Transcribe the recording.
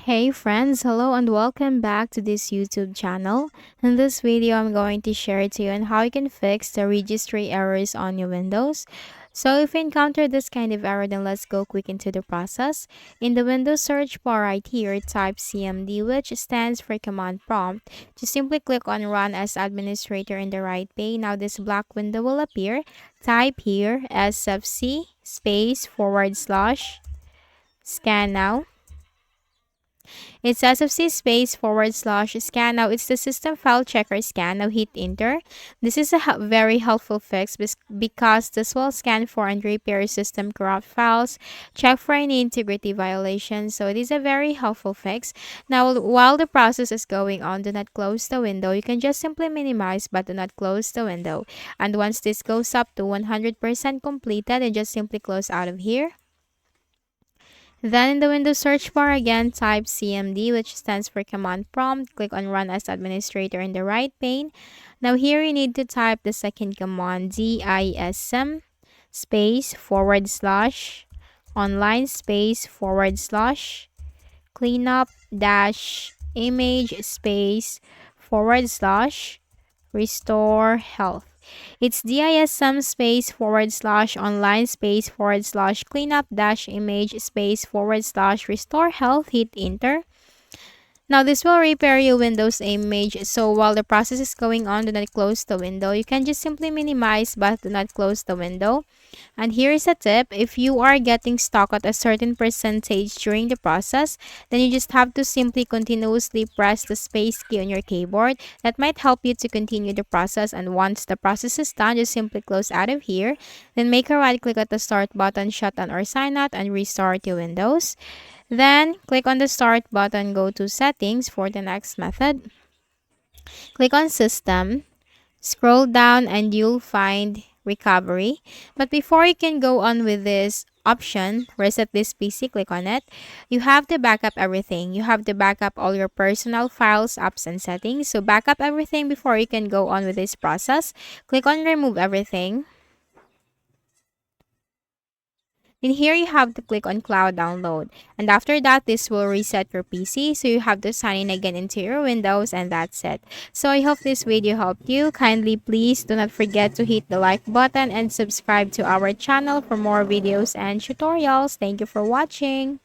Hey friends, hello and welcome back to this YouTube channel. In this video, I'm going to share to you on how you can fix the registry errors on your Windows. So if you encounter this kind of error, then let's go quick into the process. In the Windows search bar right here, type CMD, which stands for command prompt. Just simply click on run as administrator in the right pane. Now this black window will appear. Type here sfc space / scan now. It's SFC space / scan. Now it's the system file checker scan. Now hit enter. This is a very helpful fix because this will scan for and repair system corrupt files, check for any integrity violations. So it is a very helpful fix. Now while the process is going on, do not close the window. You can just simply minimize but do not close the window. And once this goes up to 100% completed, then just simply close out of here. Then in the Windows search bar again, type CMD, which stands for command prompt. Click on run as administrator in the right pane. Now here you need to type the second command, DISM space / online space / cleanup dash image space / restore health. It's DISM space / online space / cleanup dash image space / restore health. Hit enter. Now this will repair your Windows image. So while the process is going on, do not close the window. You can just simply minimize but do not close the window. And here is a tip. If you are getting stuck at a certain percentage during the process, then you just have to simply continuously press the space key on your keyboard. That might help you to continue the process. And once the process is done, just simply close out of here. Then make a right click at the start button, shut down or sign out, and restart your Windows. Then click on the start button, go to settings for the next method. Click on system, scroll down and you'll find recovery. But before you can go on with this option, reset this PC, click on it. You have to back up everything. You have to back up all your personal files, apps, and settings. So back up everything before you can go on with this process. Click on remove everything. In here, you have to click on Cloud Download. And after that, this will reset your PC. So you have to sign in again into your Windows and that's it. So I hope this video helped you. Kindly please do not forget to hit the like button and subscribe to our channel for more videos and tutorials. Thank you for watching.